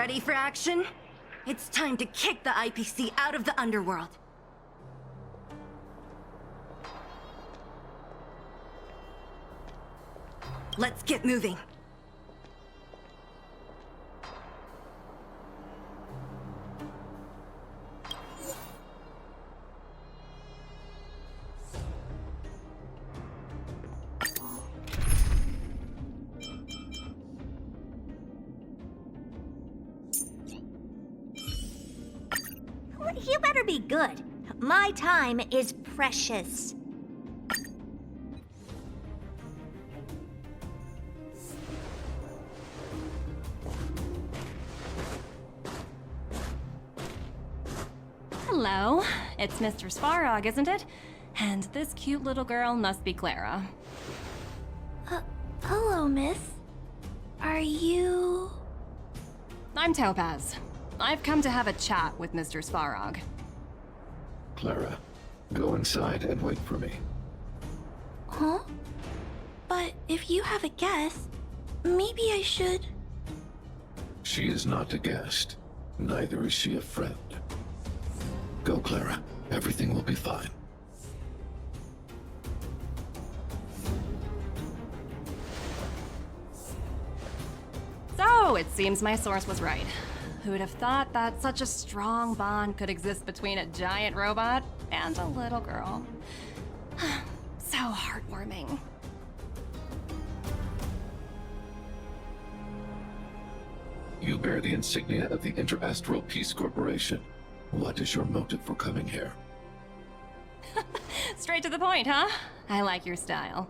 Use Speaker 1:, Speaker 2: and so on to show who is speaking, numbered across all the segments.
Speaker 1: Ready for action? It's time to kick the IPC out of the underworld. Let's get moving.
Speaker 2: You better be good. My time is precious.
Speaker 3: Hello, it's Mr. Svarog, isn't it? And this cute little girl must be Clara.
Speaker 2: Hello, miss. Are you...
Speaker 3: I'm Topaz. I've come to have a chat with Mr. Svarog.
Speaker 4: Clara, go inside and wait for me.
Speaker 2: Huh? But if you have a guest, maybe I should...
Speaker 4: She is not a guest. Neither is she a friend. Go, Clara. Everything will be fine.
Speaker 3: So, it seems my source was right. Who would have thought that such a strong bond could exist between a giant robot and a little girl? So heartwarming.
Speaker 4: You bear the insignia of the Interastral Peace Corporation. What is your motive for coming here?
Speaker 3: Straight to the point, huh? I like your style.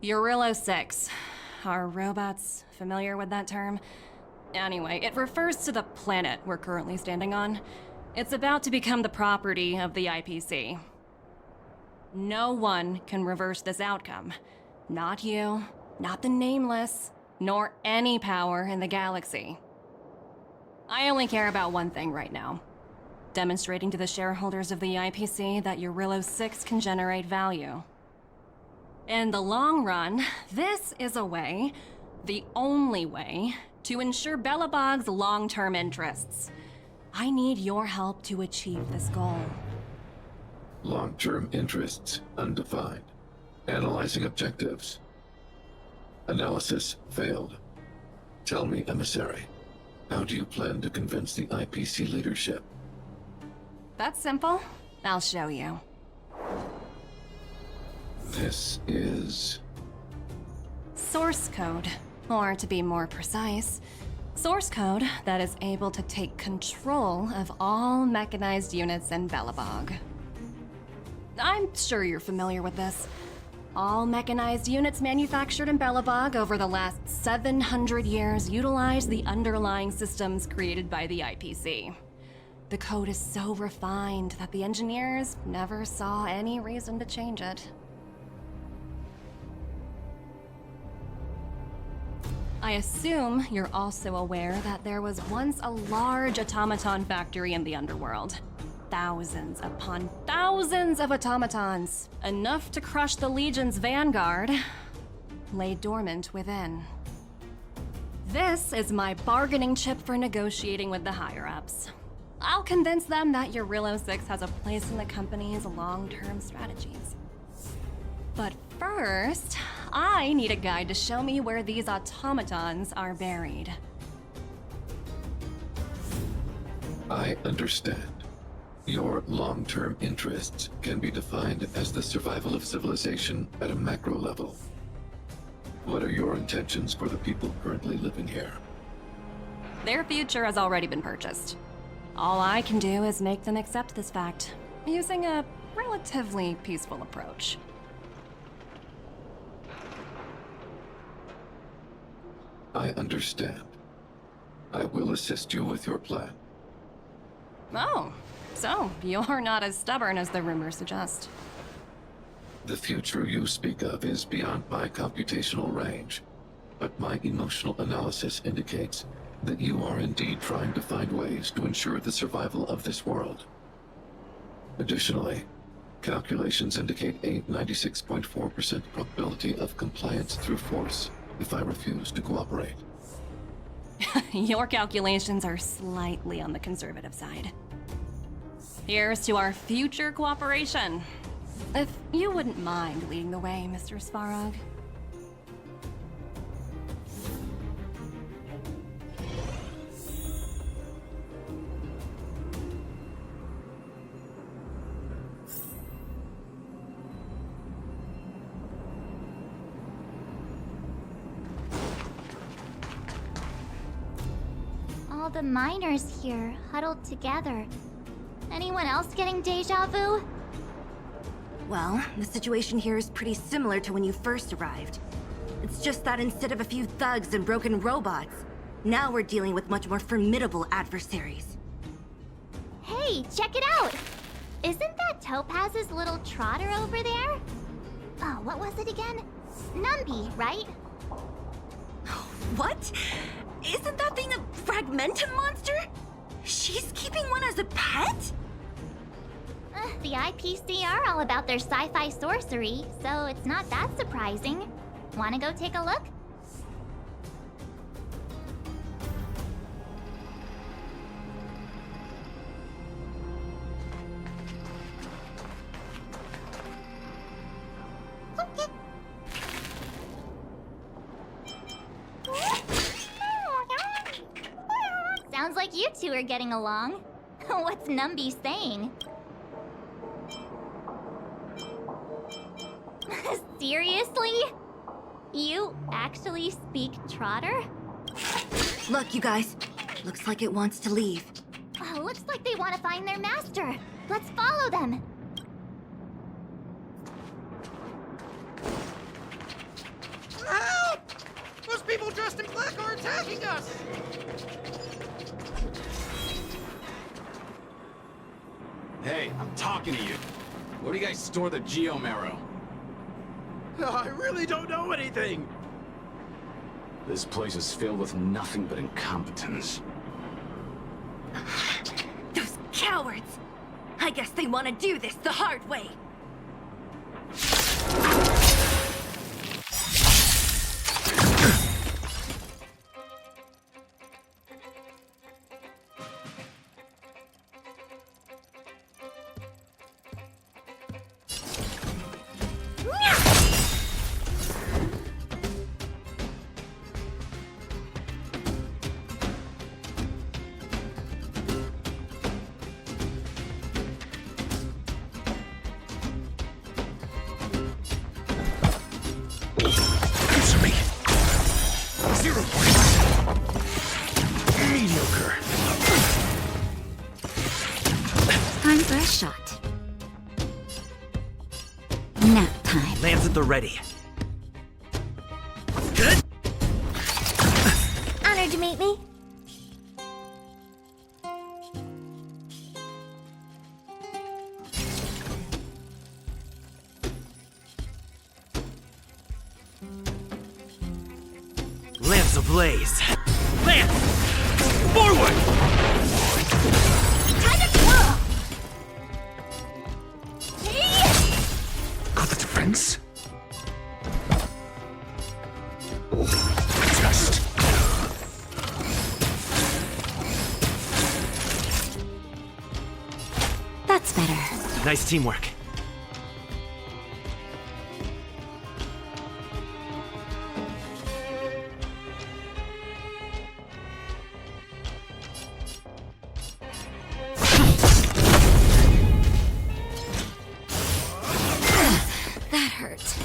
Speaker 3: Eurillo 6. Are robots familiar with that term? Anyway, it refers to the planet we're currently standing on. It's about to become the property of the IPC. No one can reverse this outcome. Not you, not the Nameless, nor any power in the galaxy. I only care about one thing right now. Demonstrating to the shareholders of the IPC that Eurillo 6 can generate value. In the long run, this is a way, the only way, to ensure Belobog's long-term interests. I need your help to achieve this goal.
Speaker 4: Long-term interests undefined. Analyzing objectives. Analysis failed. Tell me, Emissary, how do you plan to convince the IPC leadership?
Speaker 3: That's simple. I'll show you.
Speaker 4: This is...
Speaker 3: Source code. Or to be more precise, source code that is able to take control of all mechanized units in Belobog. I'm sure you're familiar with this. All mechanized units manufactured in Belobog over the last 700 years utilize the underlying systems created by the IPC. The code is so refined that the engineers never saw any reason to change it. I assume you're also aware that there was once a large automaton factory in the underworld. Thousands upon thousands of automatons, enough to crush the Legion's vanguard, lay dormant within. This is my bargaining chip for negotiating with the higher-ups. I'll convince them that Eurillo 6 has a place in the company's long-term strategies. But first, I need a guide to show me where these automatons are buried.
Speaker 4: I understand. Your long-term interests can be defined as the survival of civilization at a macro level. What are your intentions for the people currently living here?
Speaker 3: Their future has already been purchased. All I can do is make them accept this fact, using a relatively peaceful approach.
Speaker 4: I understand. I will assist you with your plan.
Speaker 3: Oh, so you're not as stubborn as the rumors suggest.
Speaker 4: The future you speak of is beyond my computational range, but my emotional analysis indicates that you are indeed trying to find ways to ensure the survival of this world. Additionally, calculations indicate a 96.4% probability of compliance through force if I refuse to cooperate.
Speaker 3: Your calculations are slightly on the conservative side. Here's to our future cooperation. If you wouldn't mind leading the way, Mr. Svarog.
Speaker 2: All the miners here, huddled together. Anyone else getting deja vu?
Speaker 1: Well, the situation here is pretty similar to when you first arrived. It's just that instead of a few thugs and broken robots, now we're dealing with much more formidable adversaries.
Speaker 2: Hey, check it out! Isn't that Topaz's little trotter over there? Oh, what was it again? Numby, right?
Speaker 1: What? Isn't that thing a fragmentum monster? She's keeping one as a pet?
Speaker 2: The IPC are all about their sci-fi sorcery, so it's not that surprising. Wanna go take a look? Sounds like you two are getting along. What's Numby saying? Seriously? You actually speak Trotter?
Speaker 1: Look, you guys. Looks like it wants to leave.
Speaker 2: Looks like they want to find their master. Let's follow them.
Speaker 5: Help! Those people dressed in black are attacking us!
Speaker 6: Hey, I'm talking to you. Where do you guys store the Geomarrow?
Speaker 5: I really don't know anything!
Speaker 6: This place is filled with nothing but incompetence.
Speaker 1: Those cowards! I guess they want to do this the hard way.
Speaker 5: Answer me! 0 points! Mediocre!
Speaker 7: Time for a shot. Nap time.
Speaker 5: Lance at the ready. Good?
Speaker 2: Honored to meet me.
Speaker 5: Lance ablaze! Lance! Forward!
Speaker 2: Time to twirl!
Speaker 5: Got the defense? Just...
Speaker 7: That's better.
Speaker 5: Nice teamwork.
Speaker 7: That hurt.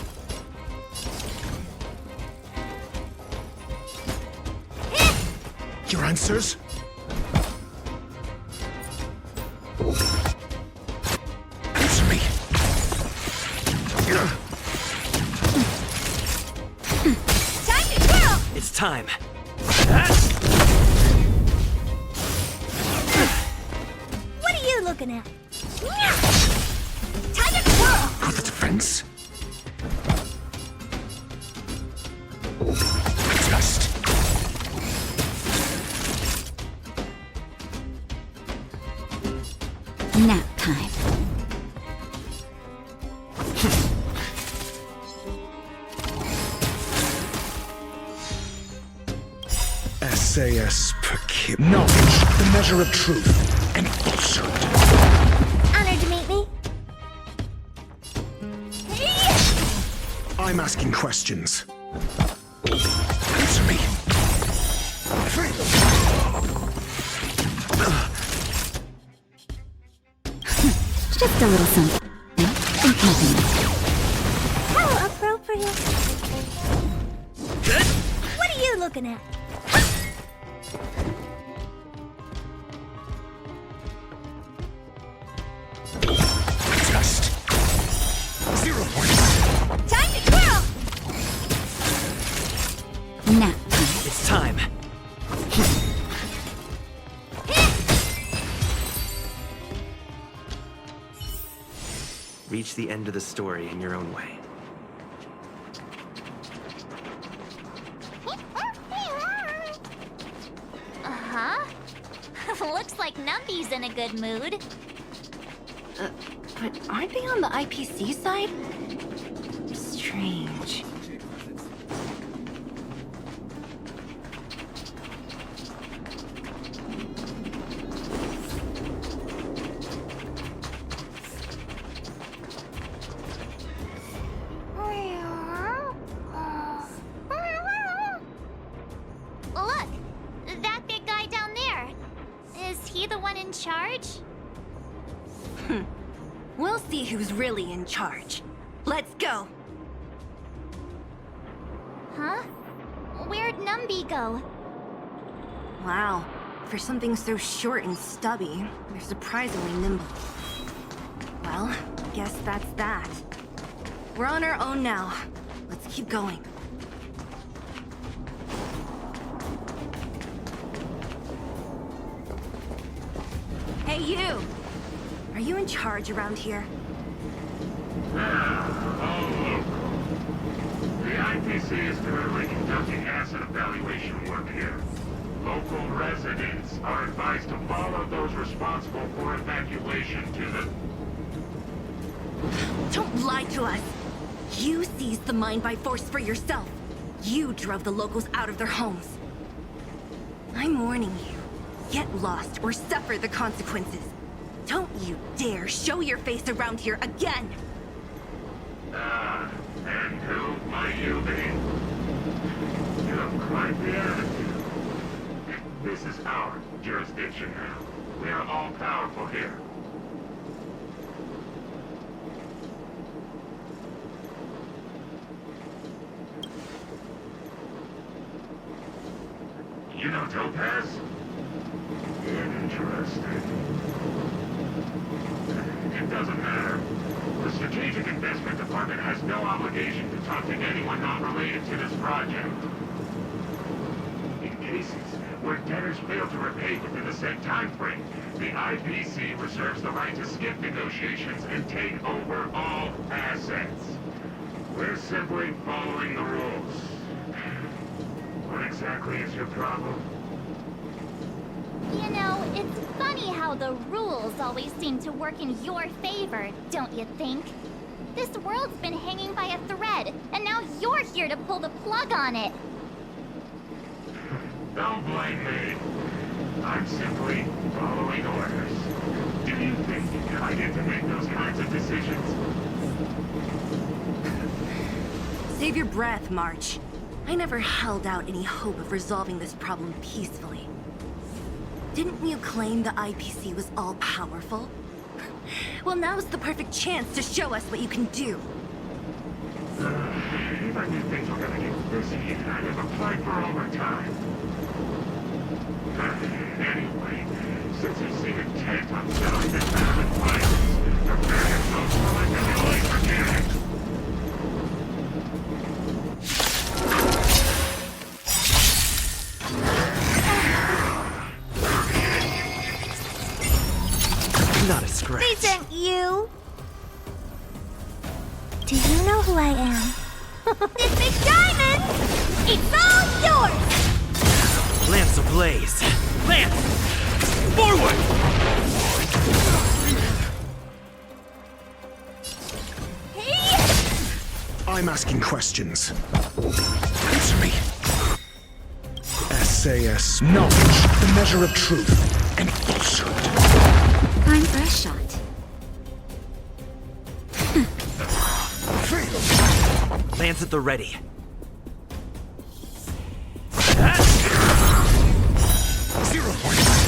Speaker 5: Your answers? Answer me!
Speaker 2: Time to twirl!
Speaker 5: It's time.
Speaker 2: What are you looking at? Time to twirl!
Speaker 5: Got the defense? Just...
Speaker 7: Nap time.
Speaker 5: S.
Speaker 8: SAS per kid. Knowledge, the measure of truth and falsehood.
Speaker 2: Honored to meet me.
Speaker 8: I'm asking questions. Answer me.
Speaker 7: Just a little something. Inconvenient.
Speaker 2: How appropriate. What are you looking at?
Speaker 8: Test. 0 points.
Speaker 2: Time to twirl!
Speaker 7: Nap time.
Speaker 5: It's time. Reach the end of the story in your own way.
Speaker 2: Uh-huh. Looks like Numpy's in a good mood.
Speaker 1: But aren't they on the IPC side? Strange.
Speaker 2: Look! That big guy down there. Is he the one in charge?
Speaker 1: We'll see who's really in charge. Let's go!
Speaker 2: Huh? Where'd Numby go?
Speaker 1: Wow. For something so short and stubby, they're surprisingly nimble. Well, guess that's that. We're on our own now. Let's keep going. Hey, you! Are you in charge around here?
Speaker 9: The IPC is currently conducting asset evaluation work here. Local residents are advised to follow those responsible for evacuation to the...
Speaker 1: Don't lie to us! You seized the mine by force for yourself. You drove the locals out of their homes. I'm warning you. Get lost or suffer the consequences. Don't you dare show your face around here again!
Speaker 9: And who might you be? You have quite the attitude. This is our jurisdiction now. We are all powerful here. You know Topaz? Interesting. It doesn't matter. The Strategic Investment Department has no obligation to talk to anyone not related to this project. In cases where debtors fail to repay within the set time frame, the IPC reserves the right to skip negotiations and take over all assets. We're simply following the rules. What exactly is your problem?
Speaker 2: You know, it's funny how the rules always seem to work in your favor, don't you think? This world's been hanging by a thread, and now you're here to pull the plug on it.
Speaker 9: Don't blame me. I'm simply following orders. Do you think I get to make those kinds of decisions?
Speaker 1: Save your breath, March. I never held out any hope of resolving this problem peacefully. Didn't you claim the IPC was all-powerful? Well, now's the perfect chance to show us what you can do.
Speaker 9: If I knew things were gonna get busy, I'd have applied for overtime. Anyway, since you seem intent on selling this massive violence, prepare yourself for like an LA forget it.
Speaker 5: Not a scratch.
Speaker 2: They sent you! Do you know who I am? This big diamond! It's all yours!
Speaker 5: Lance ablaze. Lance! Forward!
Speaker 8: I'm asking questions. Answer me. SAS. Knowledge, the measure of truth and falsehood.
Speaker 7: Time for a shot.
Speaker 5: Lance at the ready.
Speaker 8: Zero points.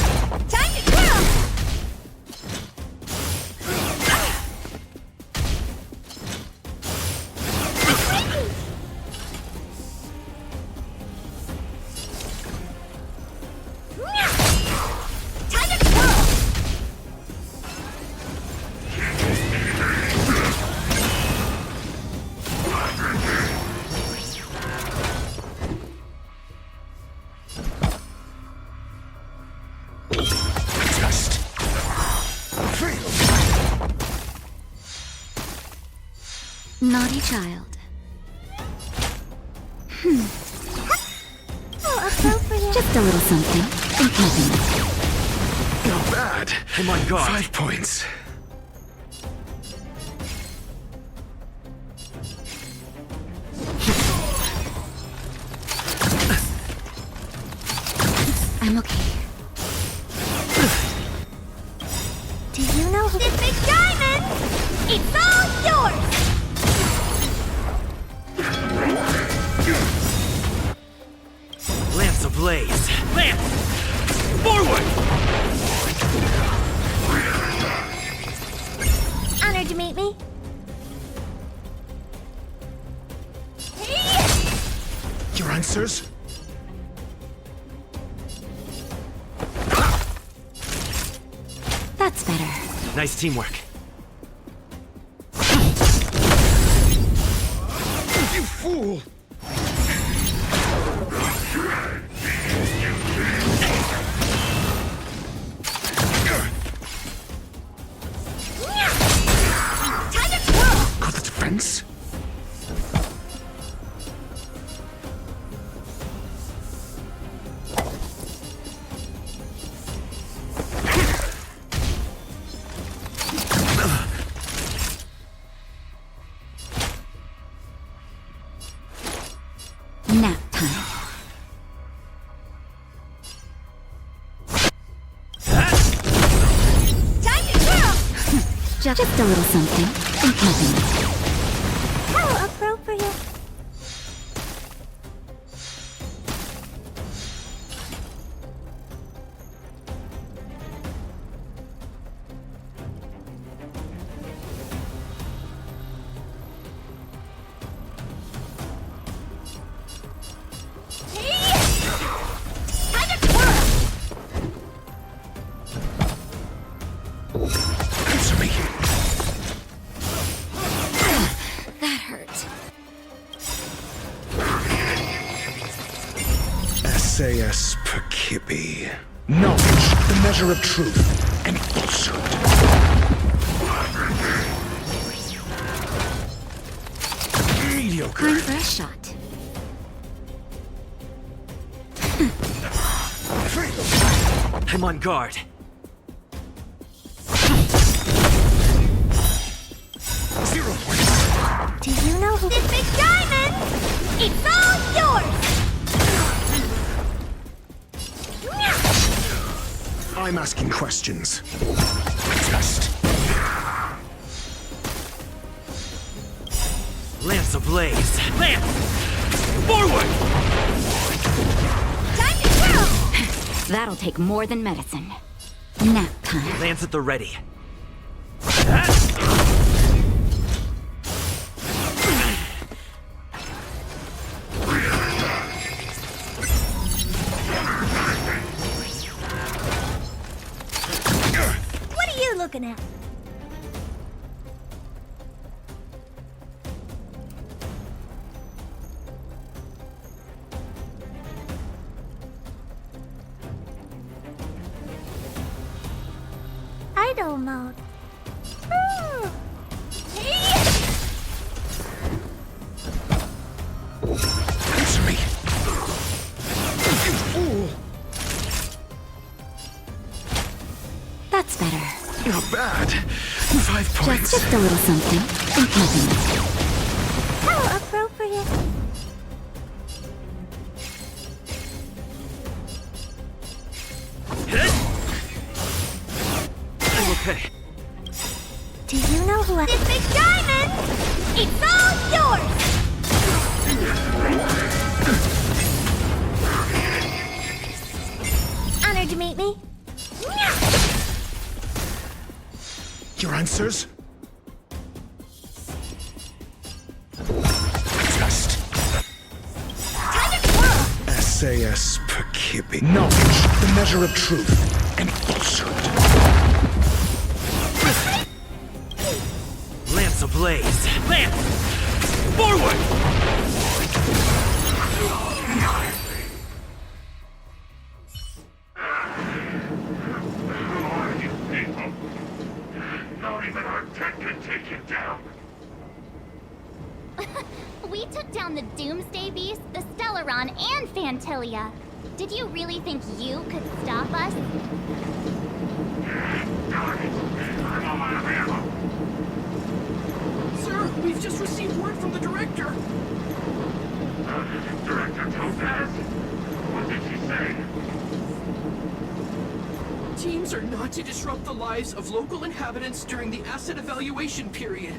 Speaker 2: Time to kill! Time to kill!
Speaker 8: Test. Fail.
Speaker 7: Naughty child.
Speaker 2: How appropriate.
Speaker 7: Just a little something. Think nothing.
Speaker 8: Not bad.
Speaker 5: I'm on guard.
Speaker 8: 5 points.
Speaker 7: I'm okay.
Speaker 2: Do you know who this big diamond? It's all yours!
Speaker 5: Lance ablaze. Lance! Forward!
Speaker 2: Honored to meet me.
Speaker 8: Your answers?
Speaker 7: That's better.
Speaker 5: Nice teamwork.
Speaker 8: You fool!
Speaker 2: Time to twirl!
Speaker 8: Got the defense?
Speaker 7: Nap time.
Speaker 2: Time to twirl!
Speaker 7: Just a little something. Think nothing.
Speaker 2: How appropriate. Time to twirl!
Speaker 8: Answer me.
Speaker 7: That hurt.
Speaker 8: SAS Perkibi. Knowledge, the measure of truth and falsehood. Mediocre.
Speaker 7: Time for a shot.
Speaker 8: Fail.
Speaker 5: I'm on guard.
Speaker 8: Zero points.
Speaker 2: Do you know who this big diamond? It's all yours!
Speaker 8: I'm asking questions. Test.
Speaker 5: Lance ablaze. Lance! Forward!
Speaker 2: Time to twirl!
Speaker 7: That'll take more than medicine. Nap time.
Speaker 5: Lance at the ready.
Speaker 2: What are you looking at? Idle mode. Ooh.
Speaker 8: Answer me. You fool.
Speaker 7: That's better.
Speaker 8: Not bad. 5 points.
Speaker 7: Just a little something. Think nothing.
Speaker 2: How appropriate.
Speaker 5: Okay.
Speaker 7: Do you know who I...
Speaker 2: This big diamond! It's all yours!
Speaker 7: Honored to meet me.
Speaker 8: Your answers? Test. SAS Perkibi. Knowledge, the measure of truth and falsehood.
Speaker 5: Lance ablaze. Lance! Forward!
Speaker 9: Who are you people? Not even our tech can take you down.
Speaker 2: We took down the Doomsday Beast, the Stellaron, and Fantilia. Did you really think you could stop us?
Speaker 9: Darn it! I'm all out of ammo.
Speaker 5: Sir, we've just received word from the director.
Speaker 9: Director Topaz? What did she say?
Speaker 5: Teams are not to disrupt the lives of local inhabitants during the asset evaluation period.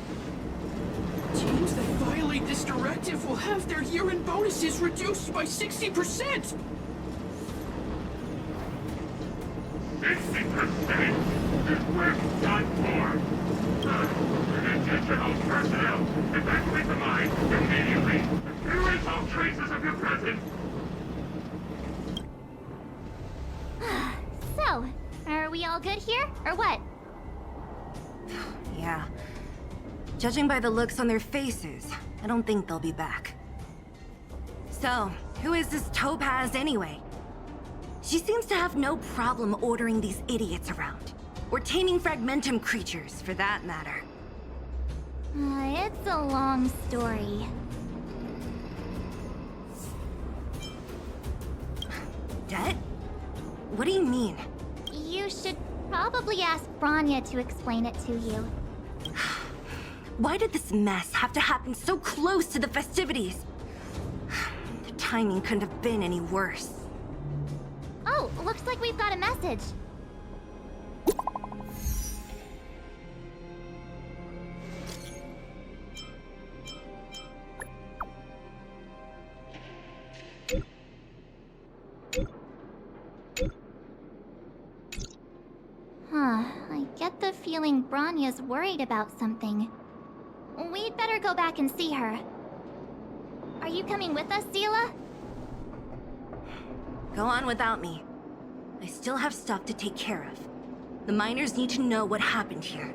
Speaker 5: Teams that violate this directive will have their year-end bonuses reduced by 60%!
Speaker 9: 60%? We're done for! Attention all personnel! Evacuate the mine immediately! Erase all traces of your presence!
Speaker 2: So, are we all good here, or what?
Speaker 1: Yeah. Judging by the looks on their faces, I don't think they'll be back. So, who is this Topaz anyway? She seems to have no problem ordering these idiots around. Or taming fragmentum creatures, for that matter.
Speaker 2: It's a long story.
Speaker 1: Det? What do you mean?
Speaker 2: You should probably ask Branya to explain it to you.
Speaker 1: Why did this mess have to happen so close to the festivities? The timing couldn't have been any worse.
Speaker 2: Oh, looks like we've got a message. I get the feeling Branya's worried about something. We'd better go back and see her. Are you coming with us, Zila?
Speaker 1: Go on without me. I still have stuff to take care of. The miners need to know what happened here.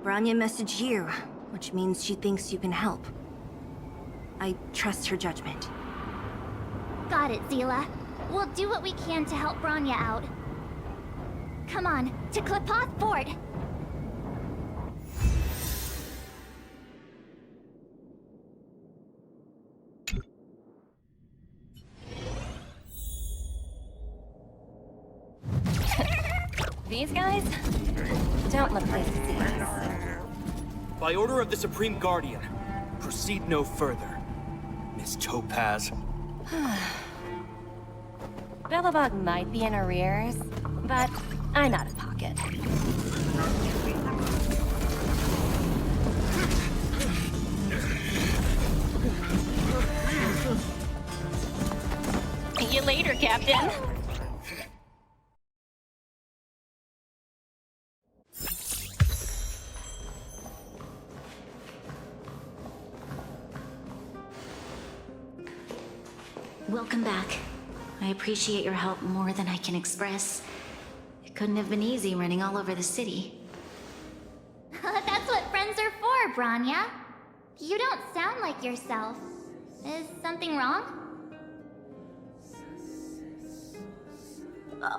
Speaker 1: Branya messaged you, which means she thinks you can help. I trust her judgment.
Speaker 2: Got it, Zila. We'll do what we can to help Branya out. Come on, to Klipoth Fort!
Speaker 3: These guys don't look like disease.
Speaker 5: By order of the Supreme Guardian, proceed no further. Miss Topaz.
Speaker 3: Billabog might be in arrears, but I'm out of pocket. See you later, Captain.
Speaker 7: Welcome back. I appreciate your help more than I can express. It couldn't have been easy running all over the city.
Speaker 2: That's what friends are for, Branya. You don't sound like yourself. Is something wrong?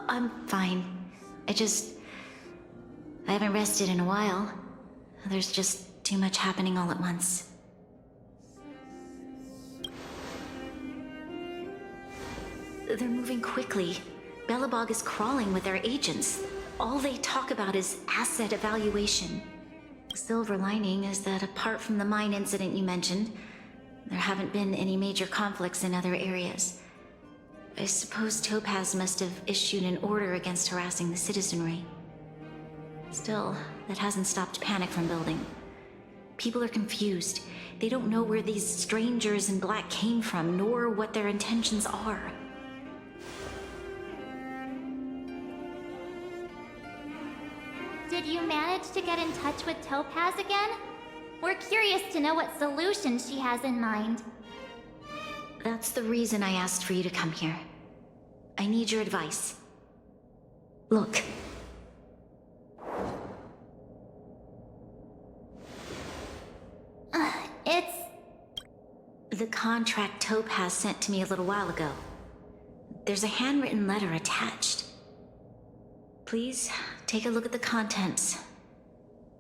Speaker 7: I'm fine. I haven't rested in a while. There's just too much happening all at once. They're moving quickly. Bellabog is crawling with their agents. All they talk about is asset evaluation. The silver lining is that apart from the mine incident you mentioned, there haven't been any major conflicts in other areas. I suppose Topaz must have issued an order against harassing the citizenry. Still, that hasn't stopped panic from building. People are confused. They don't know where these strangers in black came from, nor what their intentions are.
Speaker 2: Did you manage to get in touch with Topaz again? We're curious to know what solution she has in mind.
Speaker 7: That's the reason I asked for you to come here. I need your advice. Look.
Speaker 2: It's...
Speaker 7: The contract Topaz sent to me a little while ago. There's a handwritten letter attached. Please, take a look at the contents,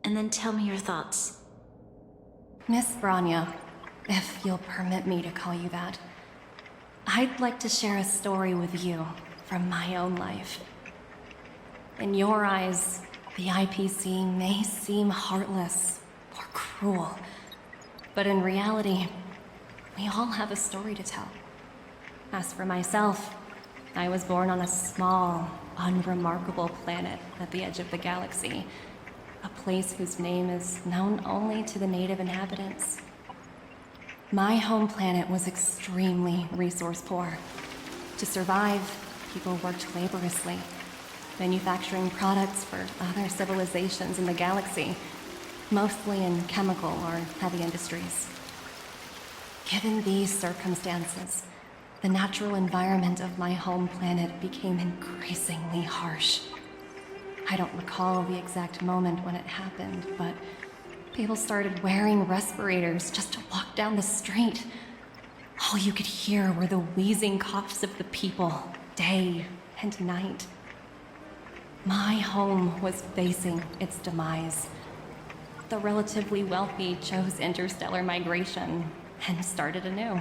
Speaker 7: and then tell me your thoughts.
Speaker 3: Miss Branya, if you'll permit me to call you that, I'd like to share a story with you from my own life. In your eyes, the IPC may seem heartless or cruel, but in reality, we all have a story to tell. As for myself, I was born on a small, unremarkable planet at the edge of the galaxy, a place whose name is known only to the native inhabitants. My home planet was extremely resource poor. To survive, people worked laboriously, manufacturing products for other civilizations in the galaxy, mostly in chemical or heavy industries. Given these circumstances, the natural environment of my home planet became increasingly harsh. I don't recall the exact moment when it happened, but people started wearing respirators just to walk down the street. All you could hear were the wheezing coughs of the people, day and night. My home was facing its demise. The relatively wealthy chose interstellar migration and started anew.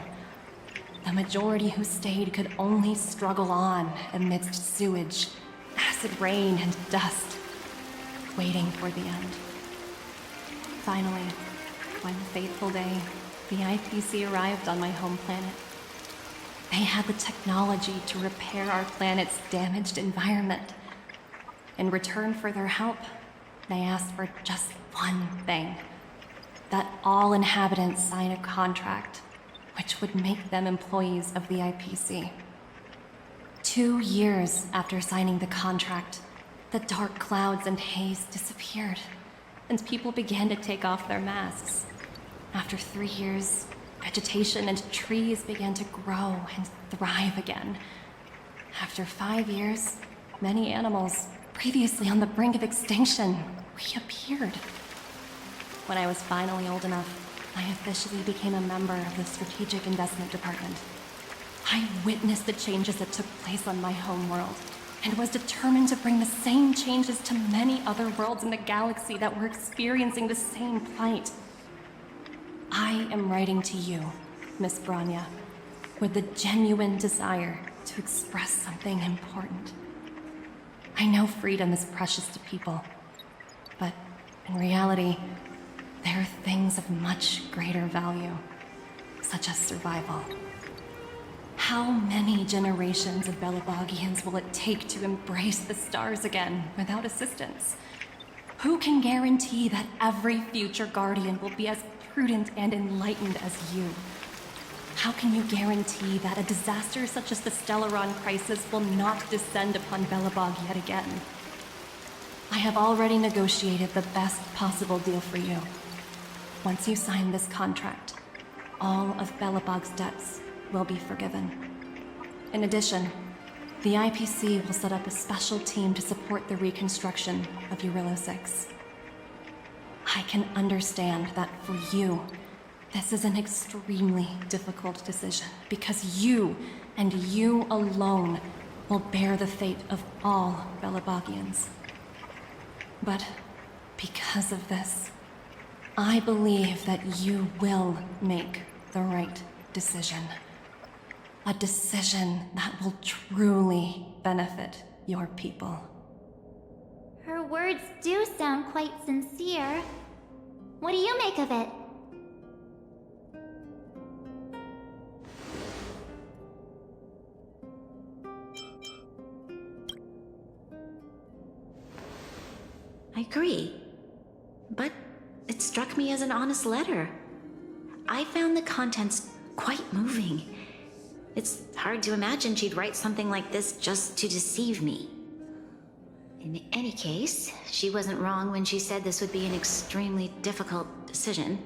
Speaker 3: The majority who stayed could only struggle on amidst sewage, acid rain, and dust, waiting for the end. Finally, one fateful day, the IPC arrived on my home planet. They had the technology to repair our planet's damaged environment. In return for their help, they asked for just one thing: that all inhabitants sign a contract which would make them employees of the IPC. 2 years after signing the contract, the dark clouds and haze disappeared, and people began to take off their masks. After 3 years, vegetation and trees began to grow and thrive again. After 5 years, many animals, previously on the brink of extinction, reappeared. When I was finally old enough, I officially became a member of the Strategic Investment Department. I witnessed the changes that took place on my home world, and was determined to bring the same changes to many other worlds in the galaxy that were experiencing the same plight. I am writing to you, Miss Branya, with the genuine desire to express something important. I know freedom is precious to people, but in reality, there are things of much greater value, such as survival. How many generations of Belabogians will it take to embrace the stars again without assistance? Who can guarantee that every future Guardian will be as prudent and enlightened as you? How can you guarantee that a disaster such as the Stellaron crisis will not descend upon Belobog yet again? I have already negotiated the best possible deal for you. Once you sign this contract, all of Belobog's debts will be forgiven. In addition, the IPC will set up a special team to support the reconstruction of Eurilo 6. I can understand that for you, this is an extremely difficult decision, because you, and you alone, will bear the fate of all Belobogians. But because of this, I believe that you will make the right decision. A decision that will truly benefit your people.
Speaker 2: Her words do sound quite sincere. What do you make of it?
Speaker 7: I agree. But it struck me as an honest letter. I found the contents quite moving. It's hard to imagine she'd write something like this just to deceive me. In any case, she wasn't wrong when she said this would be an extremely difficult decision.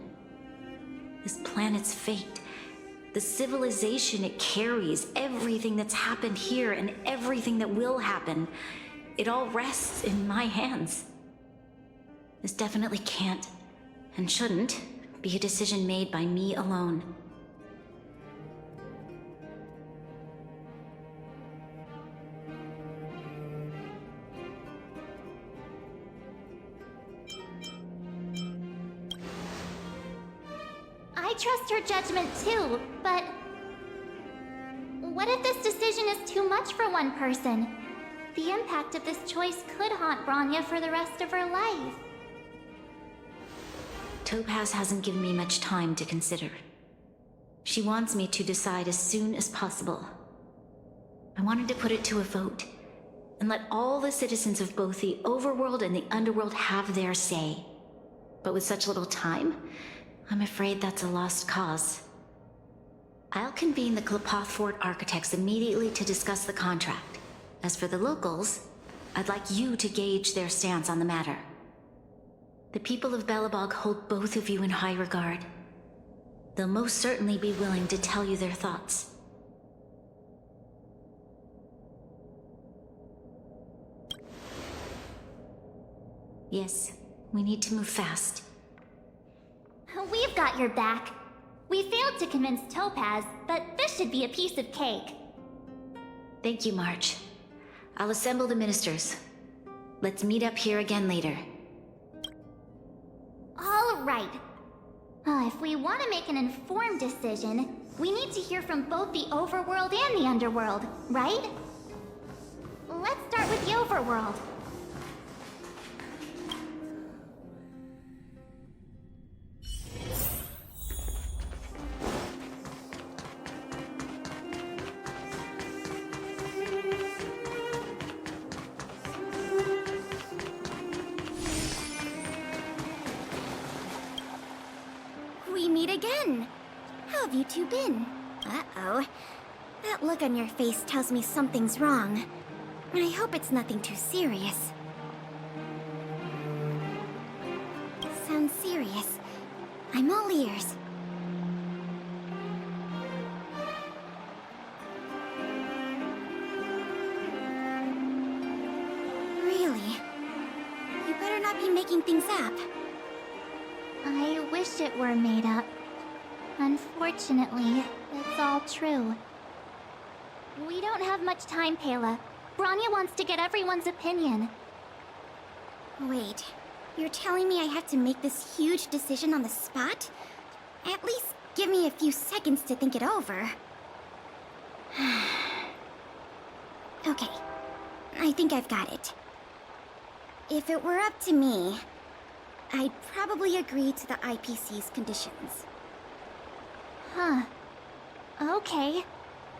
Speaker 7: This planet's fate, the civilization it carries, everything that's happened here and everything that will happen, it all rests in my hands. This definitely can't, and shouldn't, be a decision made by me alone.
Speaker 2: I trust her judgment too, but what if this decision is too much for one person? The impact of this choice could haunt Bronya for the rest of her life.
Speaker 7: Topaz hasn't given me much time to consider. She wants me to decide as soon as possible. I wanted to put it to a vote, and let all the citizens of both the overworld and the underworld have their say. But with such little time, I'm afraid that's a lost cause. I'll convene the Klapoth Fort architects immediately to discuss the contract. As for the locals, I'd like you to gauge their stance on the matter. The people of Belobog hold both of you in high regard. They'll most certainly be willing to tell you their thoughts. Yes, we need to move fast.
Speaker 2: We've got your back. We failed to convince Topaz, but this should be a piece of cake.
Speaker 7: Thank you, March. I'll assemble the ministers. Let's meet up here again later.
Speaker 2: All right. If we want to make an informed decision, we need to hear from both the overworld and the underworld, right? Let's start with the overworld.
Speaker 10: We meet again. How have you two been? Uh-oh. That look on your face tells me something's wrong. I hope it's nothing too serious. Sounds serious. I'm all ears. Really? You better not be making things up.
Speaker 2: I wish it were made up. Unfortunately, it's all true. We don't have much time, Pela. Bronya wants to get everyone's opinion.
Speaker 10: Wait, you're telling me I have to make this huge decision on the spot? At least give me a few seconds to think it over. Okay, I think I've got it. If it were up to me, I'd probably agree to the IPC's conditions.
Speaker 2: Huh. Okay.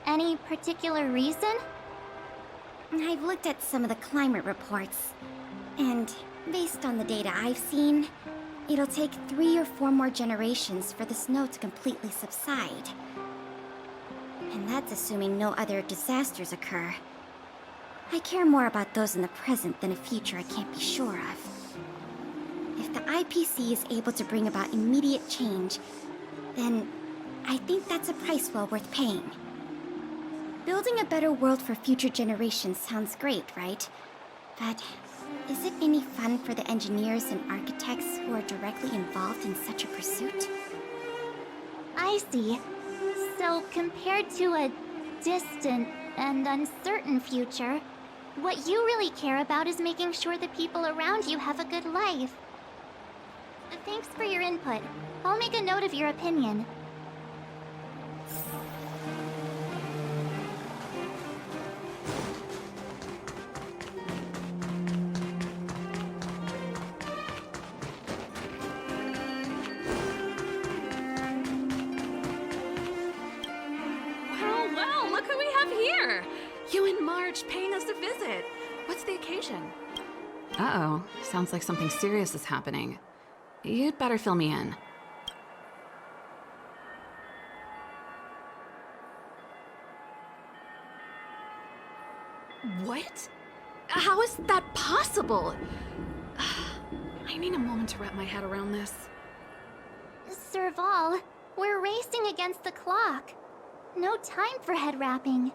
Speaker 2: Any particular reason?
Speaker 10: I've looked at some of the climate reports, and based on the data I've seen, it'll take 3 or 4 more generations for the snow to completely subside. And that's assuming no other disasters occur. I care more about those in the present than a future I can't be sure of. If the IPC is able to bring about immediate change, then I think that's a price well worth paying. Building a better world for future generations sounds great, right? But is it any fun for the engineers and architects who are directly involved in such a pursuit?
Speaker 2: I see. So, compared to a distant and uncertain future, what you really care about is making sure the people around you have a good life. Thanks for your input. I'll make a note of your opinion.
Speaker 3: Wow, look who we have here! You and Marge paying us a visit. What's the occasion?
Speaker 11: Uh-oh, sounds like something serious is happening. You'd better fill me in. What? How is that possible? I need a moment to wrap my head around this.
Speaker 2: Serval, we're racing against the clock. No time for head wrapping.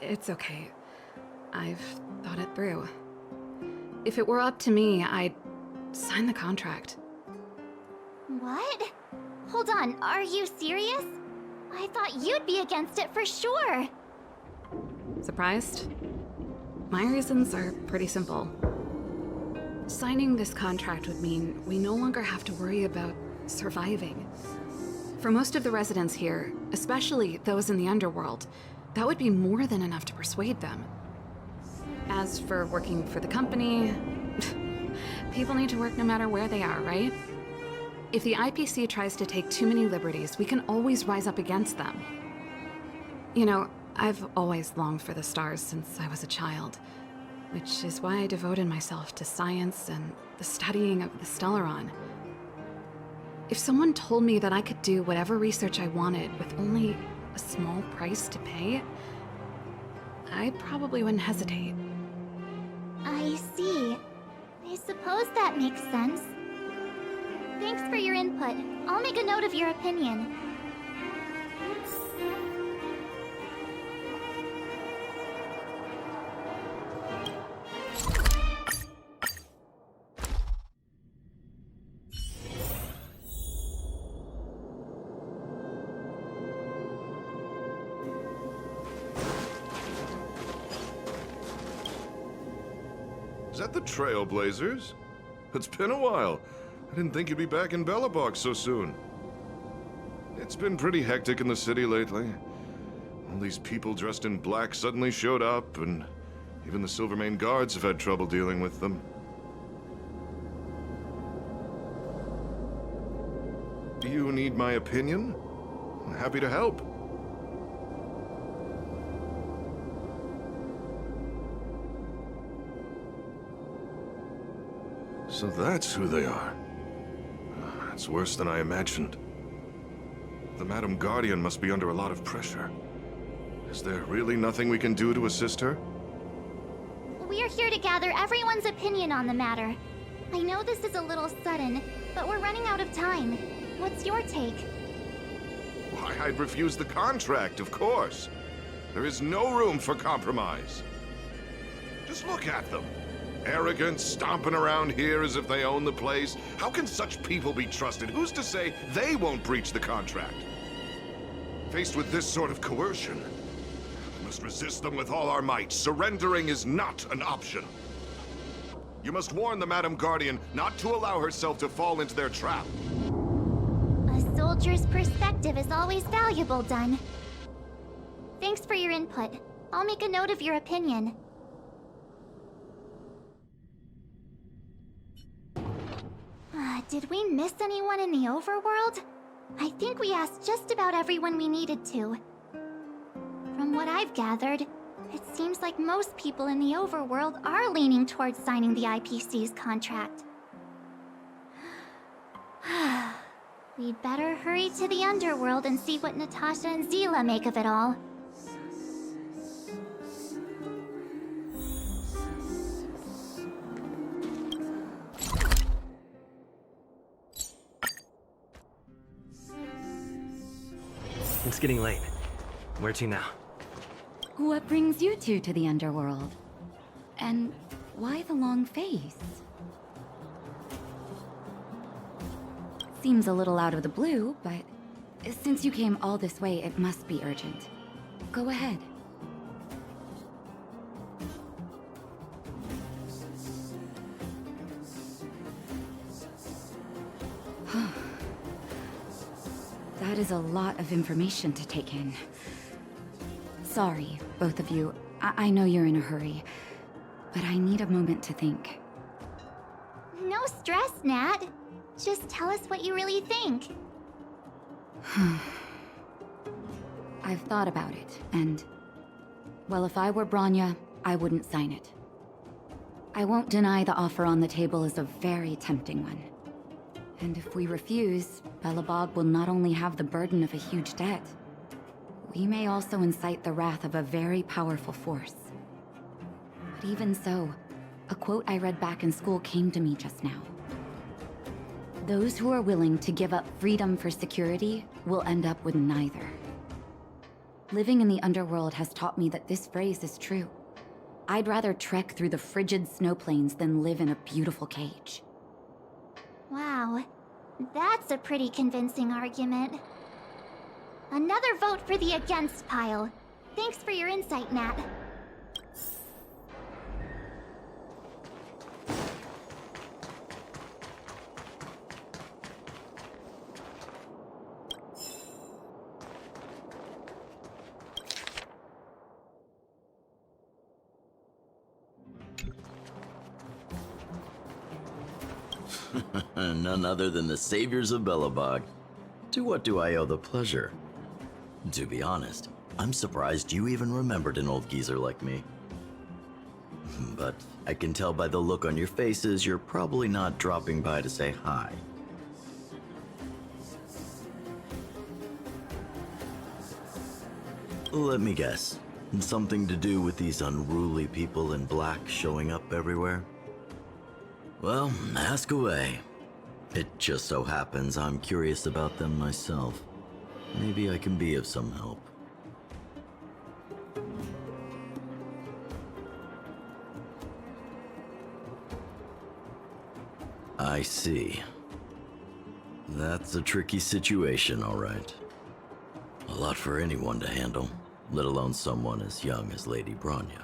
Speaker 11: It's okay. I've thought it through. If it were up to me, I'd sign the contract.
Speaker 2: What? Hold on, are you serious? I thought you'd be against it for sure.
Speaker 11: Surprised? My reasons are pretty simple. Signing this contract would mean we no longer have to worry about surviving. For most of the residents here, especially those in the underworld, that would be more than enough to persuade them. As for working for the company, people need to work no matter where they are, right? If the IPC tries to take too many liberties, we can always rise up against them. You know, I've always longed for the stars since I was a child, which is why I devoted myself to science and the studying of the Stellaron. If someone told me that I could do whatever research I wanted with only a small price to pay, I probably wouldn't hesitate.
Speaker 2: I see. I suppose that makes sense. Thanks for your input. I'll make a note of your opinion.
Speaker 12: Is that the Trailblazers? It's been a while. I didn't think you'd be back in Belobog so soon. It's been pretty hectic in the city lately. All these people dressed in black suddenly showed up, and even the Silvermane guards have had trouble dealing with them. Do you need my opinion? I'm happy to help. So that's who they are. It's worse than I imagined. The Madam Guardian must be under a lot of pressure. Is there really nothing we can do to assist her?
Speaker 2: We're here to gather everyone's opinion on the matter. I know this is a little sudden, but we're running out of time. What's your take?
Speaker 12: Why, I'd refuse the contract, of course. There is no room for compromise. Just look at them. Arrogant, stomping around here as if they own the place. How can such people be trusted? Who's to say they won't breach the contract? Faced with this sort of coercion, we must resist them with all our might. Surrendering is not an option. You must warn the Madam Guardian not to allow herself to fall into their trap.
Speaker 2: A soldier's perspective is always valuable, Dunn. Thanks for your input. I'll make a note of your opinion. Did we miss anyone in the overworld? I think we asked just about everyone we needed to. From what I've gathered, it seems like most people in the overworld are leaning towards signing the IPC's contract. We'd better hurry to the underworld and see what Natasha and Zila make of it all.
Speaker 13: It's getting late. Where to now?
Speaker 14: What brings you two to the underworld? And why the long face? Seems a little out of the blue, but since you came all this way, it must be urgent. Go ahead. That is a lot of information to take in. Sorry, both of you. I know you're in a hurry, but I need a moment to think.
Speaker 2: No stress, Nat. Just tell us what you really think.
Speaker 14: I've thought about it, and... well, if I were Branya, I wouldn't sign it. I won't deny the offer on the table is a very tempting one. And if we refuse, Belobog will not only have the burden of a huge debt, we may also incite the wrath of a very powerful force. But even so, a quote I read back in school came to me just now. Those who are willing to give up freedom for security will end up with neither. Living in the underworld has taught me that this phrase is true. I'd rather trek through the frigid snow plains than live in a beautiful cage.
Speaker 2: Wow, that's a pretty convincing argument. Another vote for the against pile. Thanks for your insight, Nat.
Speaker 15: None other than the saviors of Belobog. To what do I owe the pleasure? To be honest, I'm surprised you even remembered an old geezer like me. But I can tell by the look on your faces you're probably not dropping by to say hi. Let me guess. Something to do with these unruly people in black showing up everywhere? Well, ask away. It just so happens I'm curious about them myself. Maybe I can be of some help. I see. That's a tricky situation, all right. A lot for anyone to handle, let alone someone as young as Lady Bronya.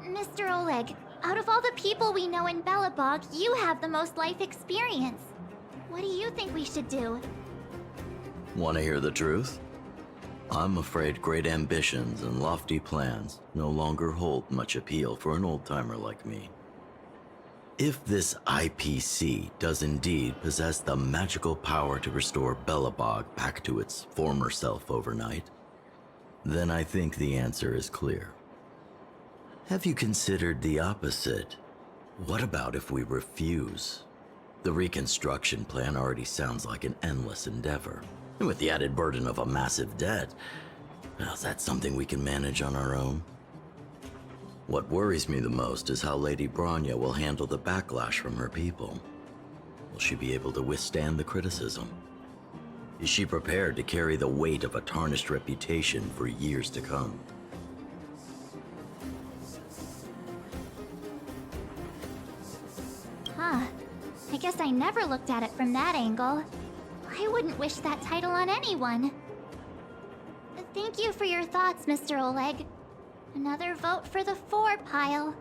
Speaker 2: Mr. Oleg, out of all the people we know in Belobog, you have the most life experience. What do you think we should do?
Speaker 15: Want to hear the truth? I'm afraid great ambitions and lofty plans no longer hold much appeal for an old-timer like me. If this IPC does indeed possess the magical power to restore Belobog back to its former self overnight, then I think the answer is clear. Have you considered the opposite? What about if we refuse? The reconstruction plan already sounds like an endless endeavor. And with the added burden of a massive debt, well, is that something we can manage on our own? What worries me the most is how Lady Bronya will handle the backlash from her people. Will she be able to withstand the criticism? Is she prepared to carry the weight of a tarnished reputation for years to come?
Speaker 2: Huh. I guess I never looked at it from that angle. I wouldn't wish that title on anyone. Thank you for your thoughts, Mr. Oleg. Another vote for the 4 pile.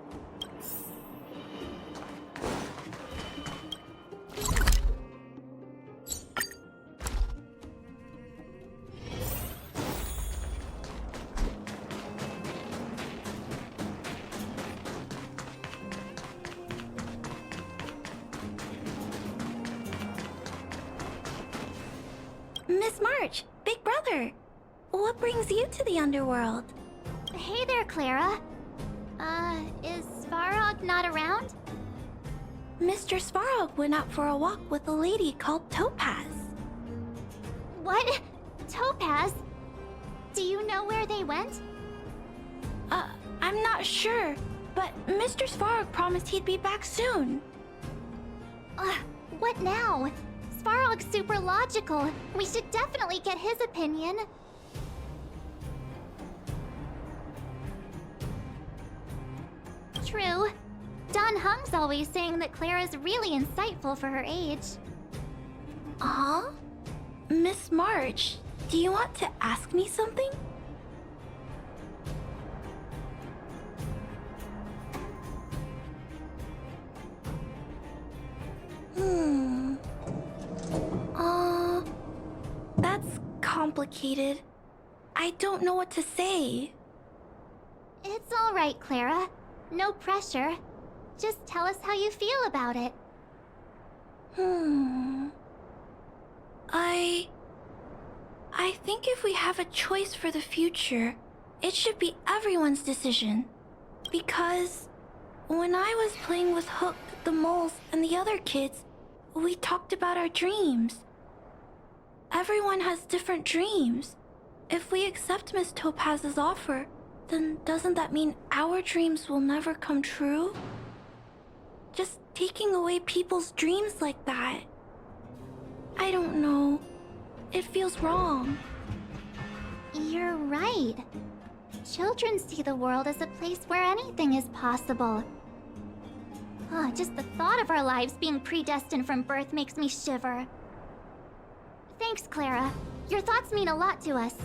Speaker 10: Miss March, Big Brother, what brings you to the underworld?
Speaker 2: Hey there, Clara. Is Svarog not around?
Speaker 10: Mr. Svarog went out for a walk with a lady called Topaz.
Speaker 2: What? Topaz? Do you know where they went?
Speaker 10: I'm not sure, but Mr. Svarog promised he'd be back soon.
Speaker 2: What now? Svarog's super logical. We should definitely get his opinion. True. Don Hung's always saying that Clara's really insightful for her age.
Speaker 10: Huh? Miss March, do you want to ask me something? That's complicated. I don't know what to say.
Speaker 2: It's all right, Clara. No pressure. Just tell us how you feel about it.
Speaker 10: I think if we have a choice for the future, it should be everyone's decision.
Speaker 16: Because when I was playing with Hook, the moles, and the other kids, we talked about our dreams. Everyone has different dreams. If we accept Miss Topaz's offer, then doesn't that mean our dreams will never come true? Just taking away people's dreams like that. I don't know. It feels wrong.
Speaker 2: You're right. Children see the world as a place where anything is possible. Just the thought of our lives being predestined from birth makes me shiver. Thanks, Clara. Your thoughts mean a lot to us.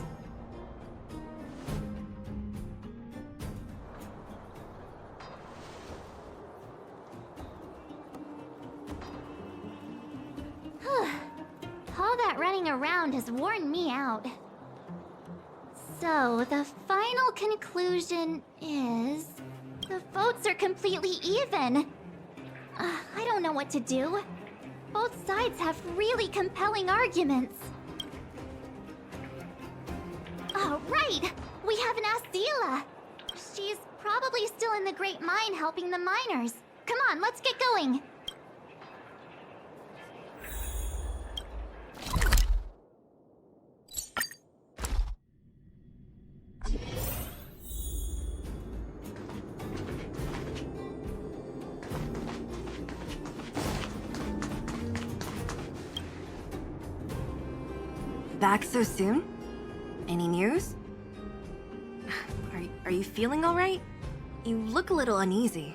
Speaker 2: All that running around has worn me out. So, the final conclusion is... the votes are completely even. I don't know what to do. Both sides have really compelling arguments. Oh, right! We haven't asked Zila. She's probably still in the Great Mine helping the miners. Come on, let's get going.
Speaker 1: Back so soon? Any news? Are you feeling all right? You look a little uneasy.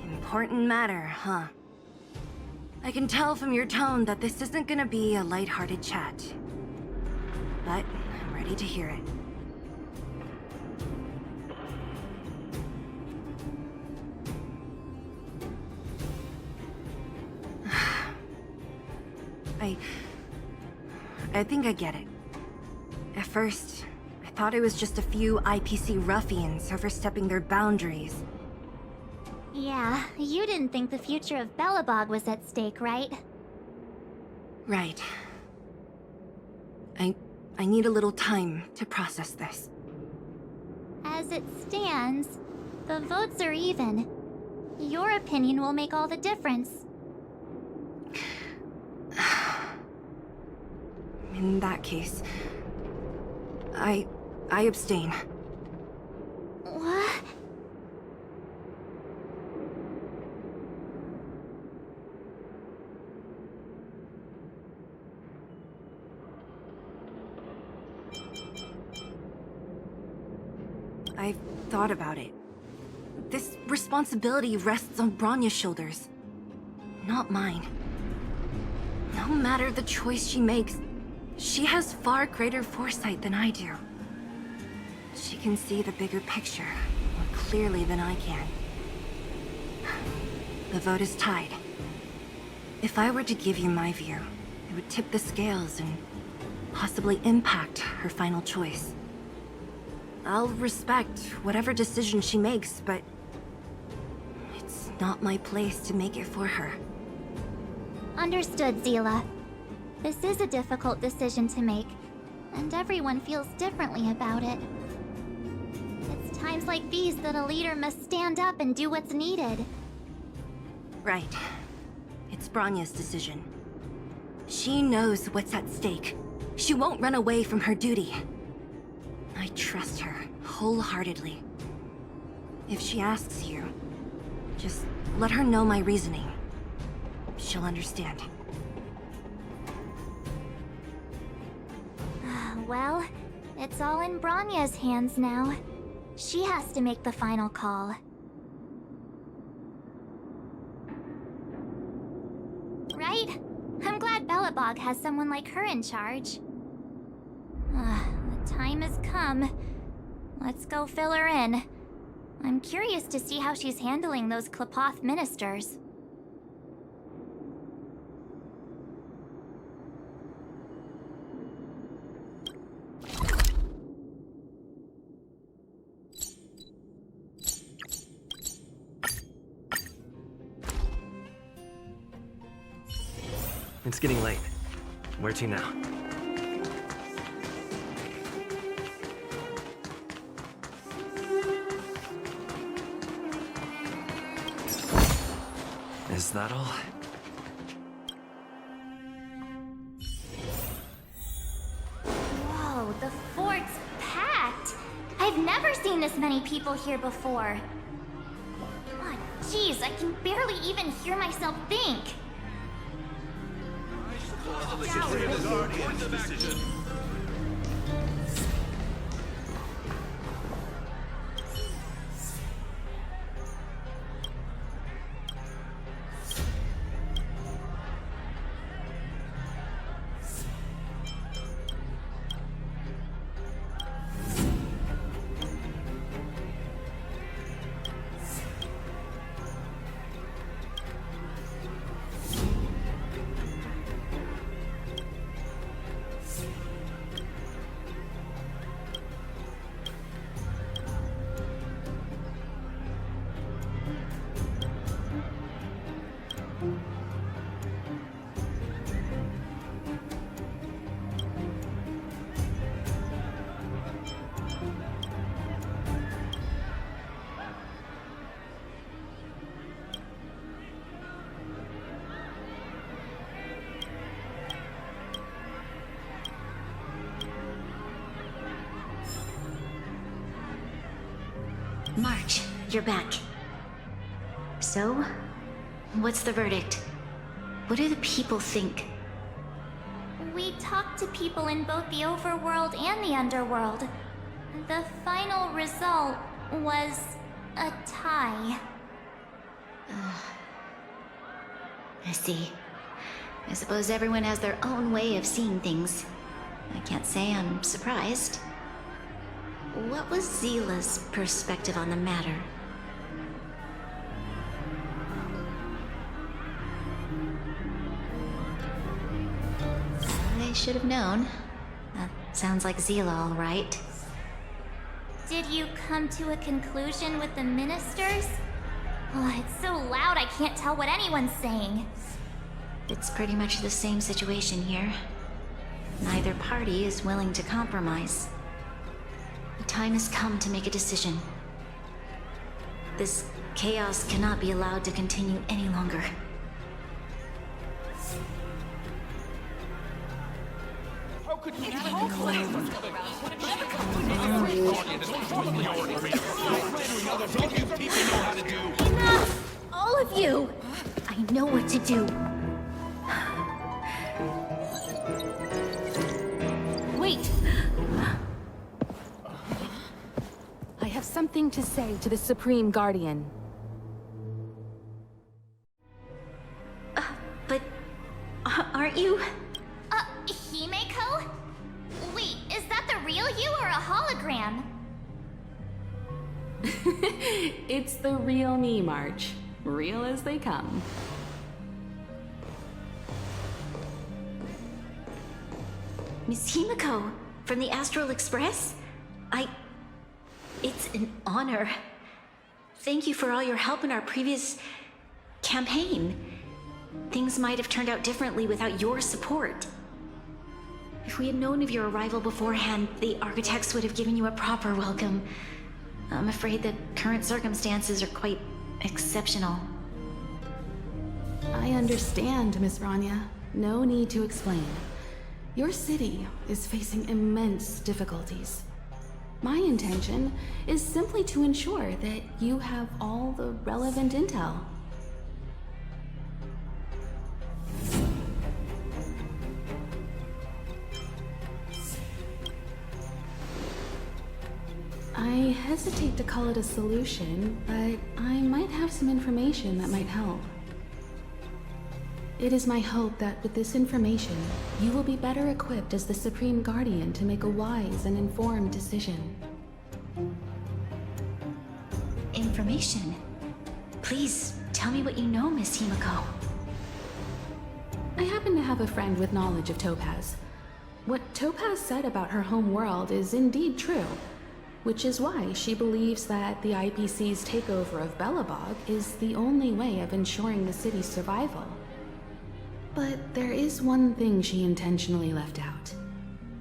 Speaker 1: Important matter, huh? I can tell from your tone that this isn't gonna be a lighthearted chat. But I'm ready to hear it. I think I get it. At first, I thought it was just a few IPC ruffians overstepping their boundaries.
Speaker 2: Yeah, you didn't think the future of Belobog was at stake, right?
Speaker 1: Right. I need a little time to process this.
Speaker 2: As it stands, the votes are even. Your opinion will make all the difference.
Speaker 1: In that case, I abstain.
Speaker 2: What?
Speaker 1: I've thought about it. This responsibility rests on Bronya's shoulders, not mine. No matter the choice she makes, she has far greater foresight than I do. She can see the bigger picture more clearly than I can. The vote is tied. If I were to give you my view, it would tip the scales and possibly impact her final choice. I'll respect whatever decision she makes, but it's not my place to make it for her.
Speaker 2: Understood, Zila. This is a difficult decision to make, and everyone feels differently about it. It's times like these that a leader must stand up and do what's needed.
Speaker 1: Right. It's Bronya's decision. She knows what's at stake. She won't run away from her duty. I trust her wholeheartedly. If she asks you, just let her know my reasoning. She'll understand.
Speaker 2: Well, it's all in Bronya's hands now. She has to make the final call. Right? I'm glad Belobog has someone like her in charge. The time has come. Let's go fill her in. I'm curious to see how she's handling those Klapoth ministers.
Speaker 13: It's getting late. Where to now? Is that all?
Speaker 2: Whoa, the fort's packed. I've never seen this many people here before. Oh, jeez, I can barely even hear myself think.
Speaker 7: March, you're back. So, what's the verdict? What do the people think?
Speaker 2: We talked to people in both the overworld and the underworld. The final result was a tie.
Speaker 7: I see. I suppose everyone has their own way of seeing things. I can't say I'm surprised. What was Zila's perspective on the matter? I should have known. That sounds like Zila, all right.
Speaker 2: Did you come to a conclusion with the ministers? Oh, it's so loud I can't tell what anyone's saying.
Speaker 7: It's pretty much the same situation here. Neither party is willing to compromise. The time has come to make a decision. This chaos cannot be allowed to continue any longer.
Speaker 5: How could you
Speaker 2: Enough! All of you!
Speaker 7: I know what to do.
Speaker 17: Wait! I have something to say to the Supreme Guardian.
Speaker 7: But aren't you?
Speaker 2: Himeko? Wait, is that the real you or a hologram?
Speaker 11: It's the real me, March. Real as they come.
Speaker 7: Miss Himeko, from the Astral Express? It's an honor. Thank you for all your help in our previous campaign. Things might have turned out differently without your support. If we had known of your arrival beforehand, the architects would have given you a proper welcome. I'm afraid the current circumstances are quite exceptional.
Speaker 11: I understand, Miss Rania. No need to explain. Your city is facing immense difficulties. My intention is simply to ensure that you have all the relevant intel. I hesitate to call it a solution, but I might have some information that might help. It is my hope that with this information, you will be better equipped as the Supreme Guardian to make a wise and informed decision.
Speaker 7: Information? Please, tell me what you know, Miss Himeko.
Speaker 11: I happen to have a friend with knowledge of Topaz. What Topaz said about her home world is indeed true, which is why she believes that the IPC's takeover of Belobog is the only way of ensuring the city's survival. But there is one thing she intentionally left out.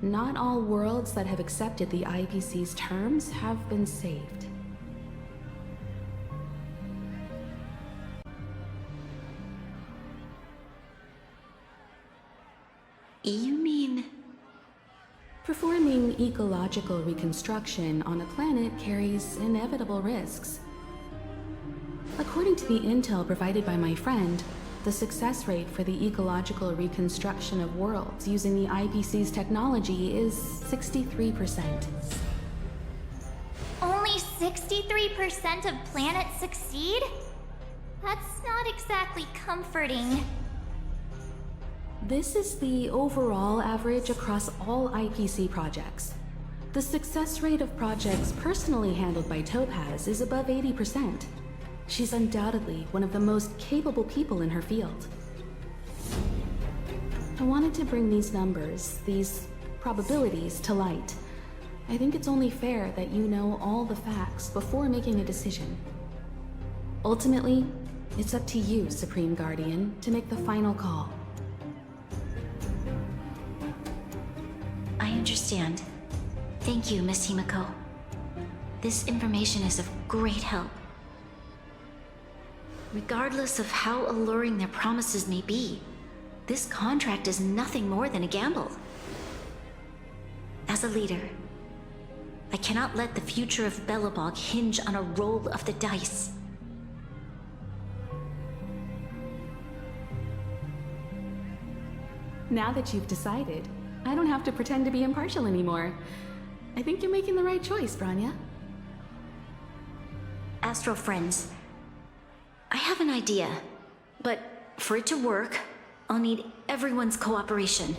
Speaker 11: Not all worlds that have accepted the IPC's terms have been saved.
Speaker 7: You mean...
Speaker 11: Performing ecological reconstruction on a planet carries inevitable risks. According to the intel provided by my friend, the success rate for the ecological reconstruction of worlds using the IPC's technology is 63%.
Speaker 2: Only 63% of planets succeed? That's not exactly comforting.
Speaker 11: This is the overall average across all IPC projects. The success rate of projects personally handled by Topaz is above 80%. She's undoubtedly one of the most capable people in her field. I wanted to bring these numbers, these probabilities, to light. I think it's only fair that you know all the facts before making a decision. Ultimately, it's up to you, Supreme Guardian, to make the final call.
Speaker 7: I understand. Thank you, Miss Himiko. This information is of great help. Regardless of how alluring their promises may be, this contract is nothing more than a gamble. As a leader, I cannot let the future of Belobog hinge on a roll of the dice.
Speaker 11: Now that you've decided, I don't have to pretend to be impartial anymore. I think you're making the right choice, Branya.
Speaker 7: Astro friends, I have an idea, but for it to work, I'll need everyone's cooperation.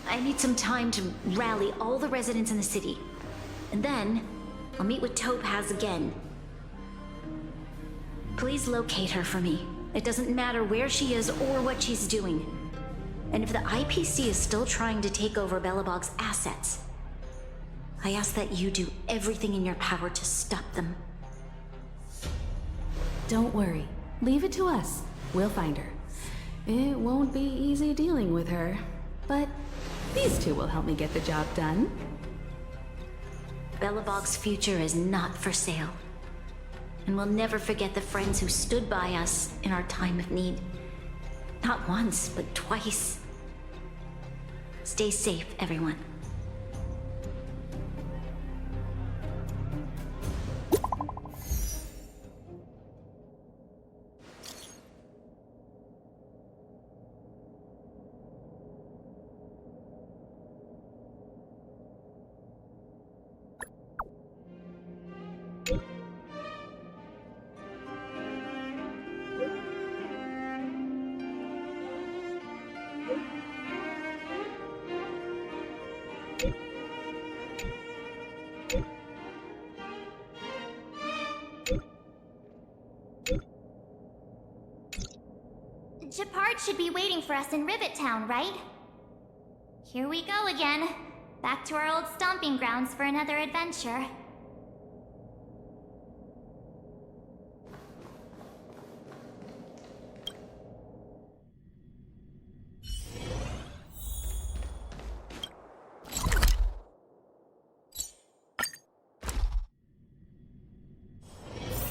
Speaker 7: I need some time to rally all the residents in the city, and then I'll meet with Topaz again. Please locate her for me. It doesn't matter where she is or what she's doing. And if the IPC is still trying to take over Belobog's assets, I ask that you do everything in your power to stop them.
Speaker 11: Don't worry. Leave it to us. We'll find her. It won't be easy dealing with her, but these two will help me get the job done.
Speaker 7: Belobog's future is not for sale. And we'll never forget the friends who stood by us in our time of need. Not once, but twice. Stay safe, everyone.
Speaker 2: Gepard should be waiting for us in Rivet Town, right? Here we go again. Back to our old stomping grounds for another adventure.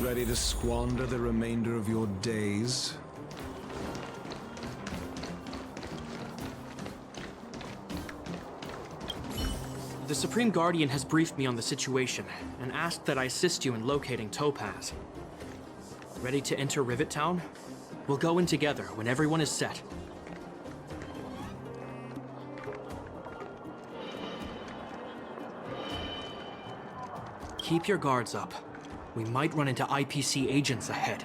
Speaker 8: Ready to squander the remainder of your days?
Speaker 5: The Supreme Guardian has briefed me on the situation and asked that I assist you in locating Topaz. Ready to enter Rivet Town? We'll go in together when everyone is set. Keep your guards up. We might run into IPC agents ahead.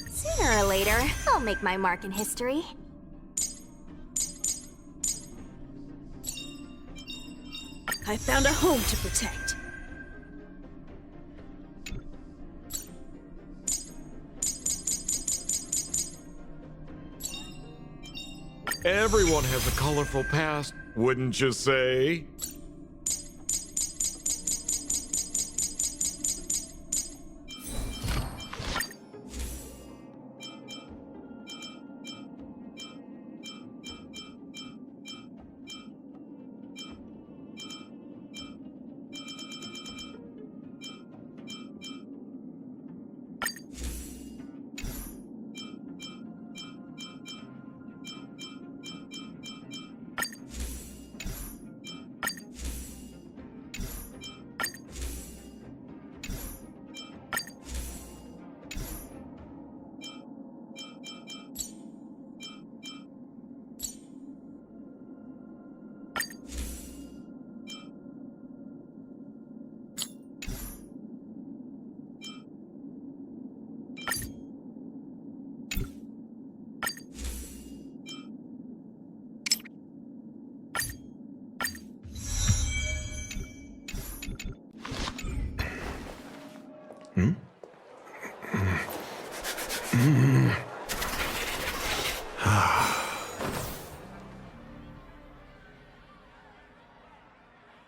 Speaker 18: Sooner or later, I'll make my mark in history. I found a home to protect.
Speaker 19: Everyone has a colorful past, wouldn't you say?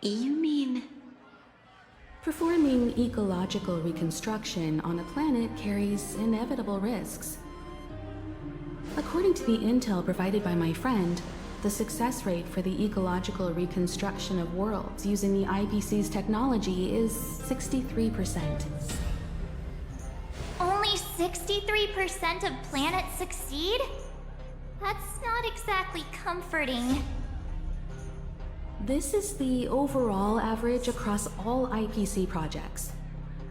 Speaker 7: You mean...
Speaker 11: Performing ecological reconstruction on a planet carries inevitable risks. According to the intel provided by my friend, the success rate for the ecological reconstruction of worlds using the IPC's technology is 63%.
Speaker 2: Only 63% of planets succeed? That's not exactly comforting.
Speaker 11: This is the overall average across all IPC projects.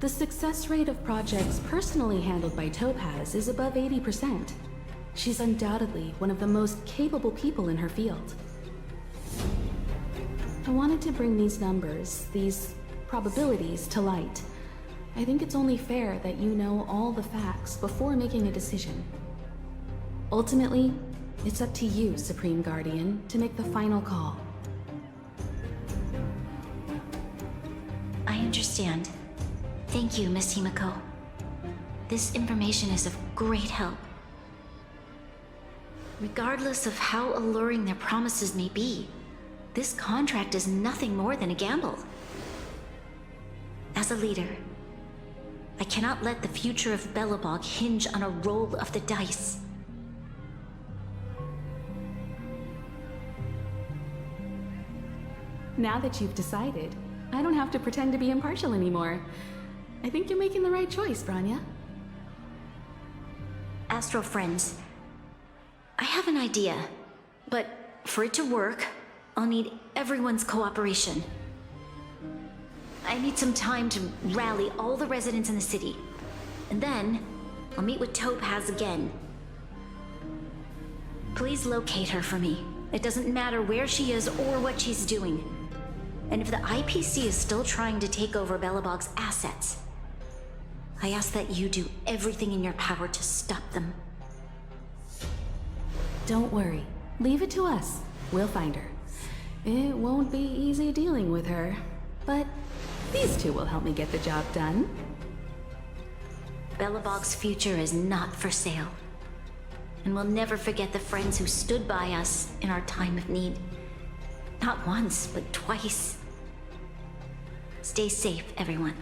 Speaker 11: The success rate of projects personally handled by Topaz is above 80%. She's undoubtedly one of the most capable people in her field. I wanted to bring these numbers, these probabilities, to light. I think it's only fair that you know all the facts before making a decision. Ultimately, it's up to you, Supreme Guardian, to make the final call.
Speaker 7: I understand. Thank you, Miss Himiko. This information is of great help. Regardless of how alluring their promises may be, this contract is nothing more than a gamble. As a leader, I cannot let the future of Belobog hinge on a roll of the dice.
Speaker 11: Now that you've decided, I don't have to pretend to be impartial anymore. I think you're making the right choice, Branya.
Speaker 7: Astro friends, I have an idea, but for it to work, I'll need everyone's cooperation. I need some time to rally all the residents in the city, and then I'll meet with Topaz again. Please locate her for me. It doesn't matter where she is or what she's doing. And if the IPC is still trying to take over Belobog's assets, I ask that you do everything in your power to stop them.
Speaker 11: Don't worry. Leave it to us. We'll find her. It won't be easy dealing with her, but these two will help me get the job done.
Speaker 7: Belobog's future is not for sale. And we'll never forget the friends who stood by us in our time of need. Not once, but twice. Stay safe, everyone.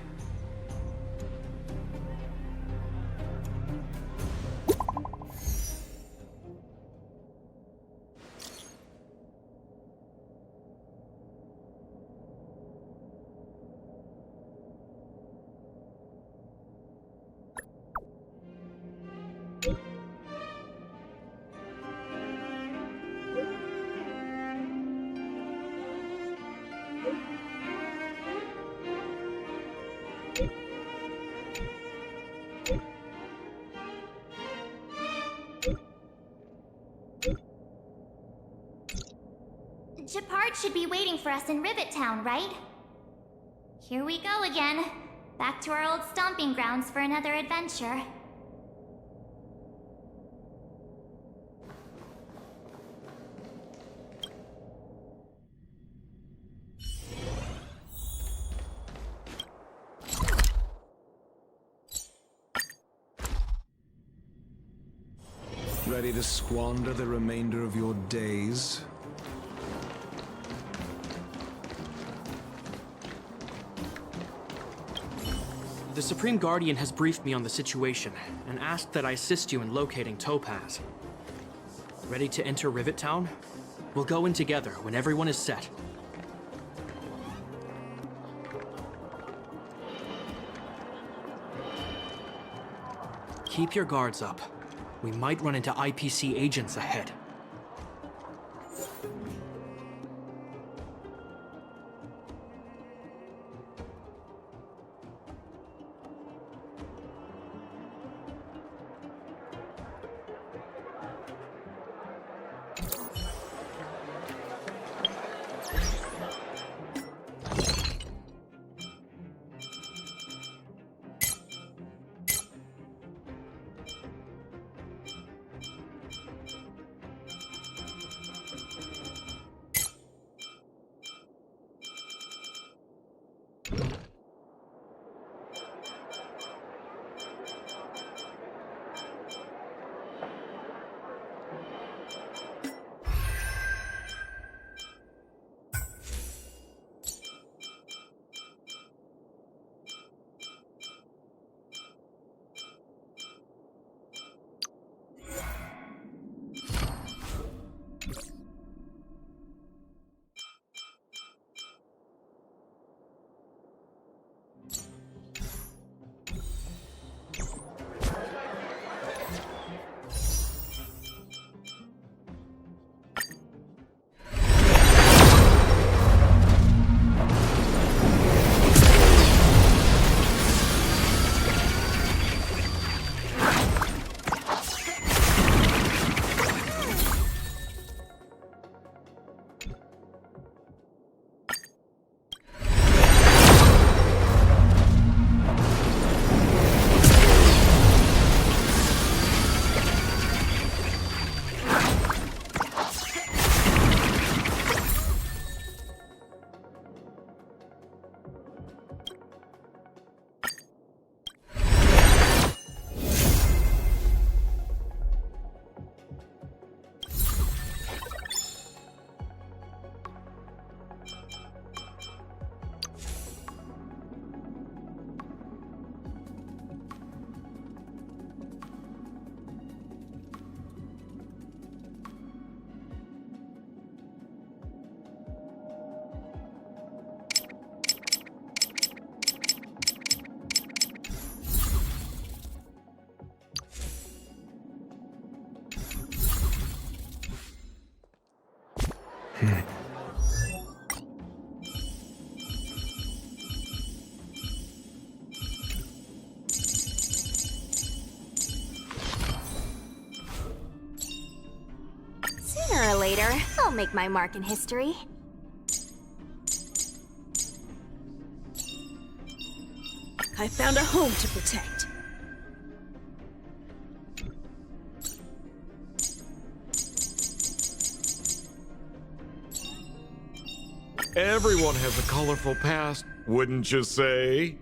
Speaker 2: Shepard should be waiting for us in Rivet Town, right? Here we go again. Back to our old stomping grounds for another adventure.
Speaker 8: Ready to squander the remainder of your days?
Speaker 5: The Supreme Guardian has briefed me on the situation and asked that I assist you in locating Topaz. Ready to enter Rivet Town? We'll go in together when everyone is set. Keep your guards up. We might run into IPC agents ahead.
Speaker 18: Sooner or later, I'll make my mark in history. I found a home to protect.
Speaker 19: Everyone has a colorful past, wouldn't you say?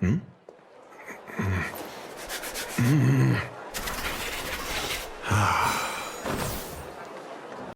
Speaker 8: Hmm?